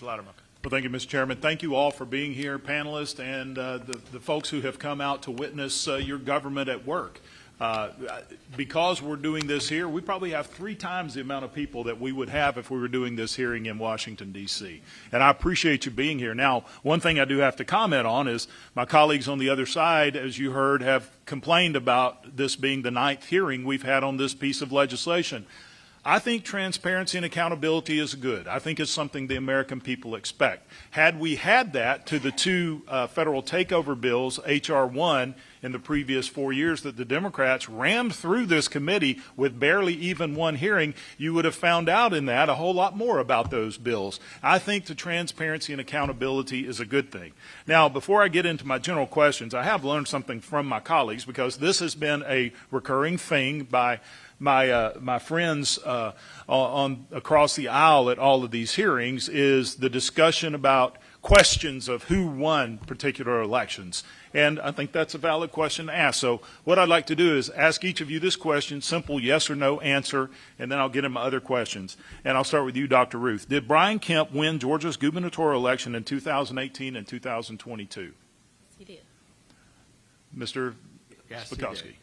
Loudermilk. Well, thank you, Mr. Chairman. Thank you all for being here, panelists, and the folks who have come out to witness your government at work. Because we're doing this here, we probably have 3 times the amount of people that we would have if we were doing this hearing in Washington, D.C. And I appreciate you being here. Now, one thing I do have to comment on is my colleagues on the other side, as you heard, have complained about this being the 9th hearing we've had on this piece of legislation. I think transparency and accountability is good. I think it's something the American people expect. Had we had that to the 2 federal takeover bills, H.R. 1 in the previous 4 years that the Democrats rammed through this committee with barely even 1 hearing, you would have found out in that a whole lot more about those bills. I think the transparency and accountability is a good thing. Now, before I get into my general questions, I have learned something from my colleagues because this has been a recurring thing by my friends across the aisle at all of these hearings is the discussion about questions of who won particular elections. And I think that's a valid question to ask. So what I'd like to do is ask each of you this question, simple yes or no answer, and then I'll get into other questions. And I'll start with you, Dr. Ruth. Did Brian Kemp win Georgia's gubernatorial election in 2018 and 2022? He did. Mr. Yes, Spakowski.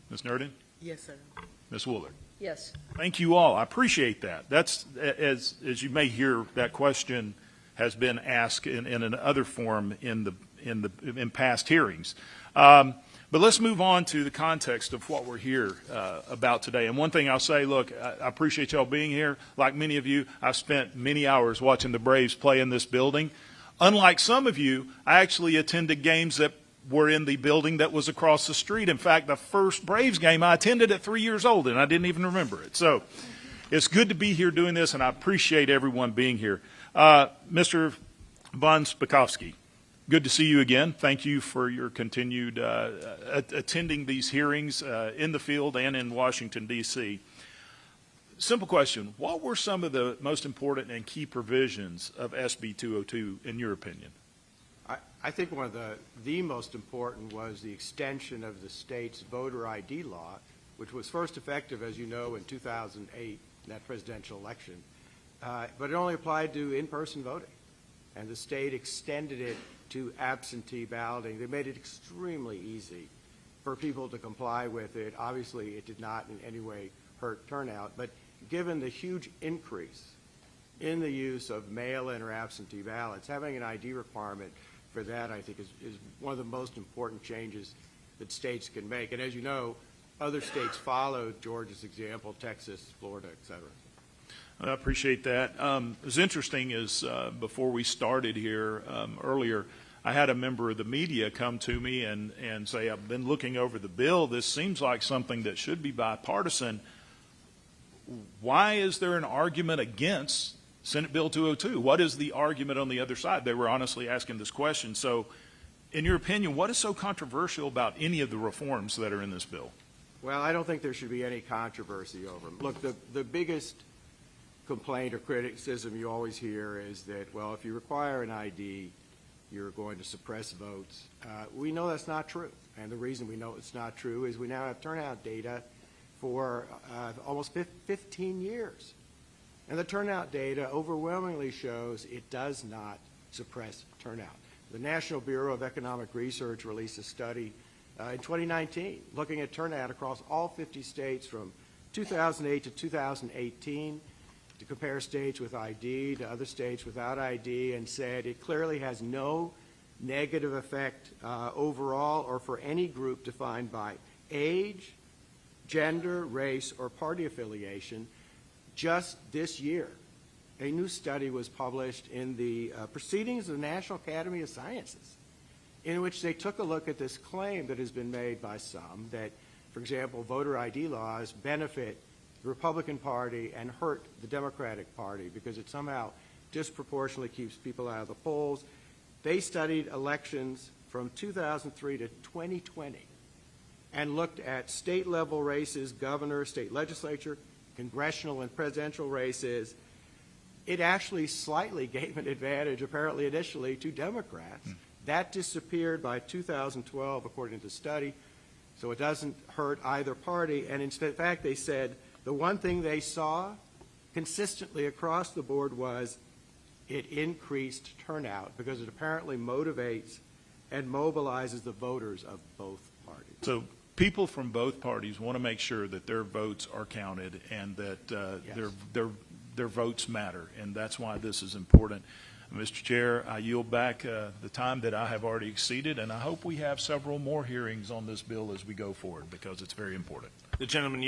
Ms. Nerdin? Yes, sir. Ms. Woolard? Yes. Thank you all. I appreciate that. That's, as you may hear, that question has been asked in another form in past hearings. But let's move on to the context of what we're here about today. And one thing I'll say, look, I appreciate y'all being here. Like many of you, I've spent many hours watching the Braves play in this building. Unlike some of you, I actually attended games that were in the building that was across the street. In fact, the first Braves game I attended at 3 years old, and I didn't even remember it. So it's good to be here doing this, and I appreciate everyone being here. Mr. Von Spakowski, good to see you again. Thank you for your continued attending these hearings in the field and in Washington, D.C. Simple question. What were some of the most important and key provisions of SB 202 in your opinion? I think one of the most important was the extension of the state's voter ID law, which was first effective, as you know, in 2008, in that presidential election. But it only applied to in-person voting. And the state extended it to absentee balloting. They made it extremely easy for people to comply with it. Obviously, it did not in any way hurt turnout. But given the huge increase in the use of mail-in or absentee ballots, having an ID requirement for that, I think, is one of the most important changes that states can make. And as you know, other states followed Georgia's example, Texas, Florida, et cetera. I appreciate that. It was interesting is before we started here earlier, I had a member of the media come to me and say, I've been looking over the bill. This seems like something that should be bipartisan. Why is there an argument against Senate Bill 202? What is the argument on the other side? They were honestly asking this question. So in your opinion, what is so controversial about any of the reforms that are in this bill? Well, I don't think there should be any controversy over them. Look, the biggest complaint or criticism you always hear is that, well, if you require an ID, you're going to suppress votes. We know that's not true. And the reason we know it's not true is we now have turnout data for almost 15 years. And the turnout data overwhelmingly shows it does not suppress turnout. The National Bureau of Economic Research released a study in 2019 looking at turnout across all 50 states from 2008 to 2018 to compare states with ID to other states without ID, and said it clearly has no negative effect overall or for any group defined by age, gender, race, or party affiliation. Just this year, a new study was published in the Proceedings of the National Academy of Sciences, in which they took a look at this claim that has been made by some that, for example, voter ID laws benefit the Republican Party and hurt the Democratic Party because it somehow disproportionately keeps people out of the polls. They studied elections from 2003 to 2020 and looked at state-level races, governor, state legislature, congressional and presidential races. It actually slightly gave an advantage, apparently initially, to Democrats. That disappeared by 2012, according to the study, so it doesn't hurt either party. And in fact, they said the one thing they saw consistently across the board was it increased turnout because it apparently motivates and mobilizes the voters of both parties. So people from both parties want to make sure that their votes are counted and that Yes. their votes matter, and that's why this is important. Mr. Chair, I yield back the time that I have already exceeded, and I hope we have several more hearings on this bill as we go forward because it's very important. The gentleman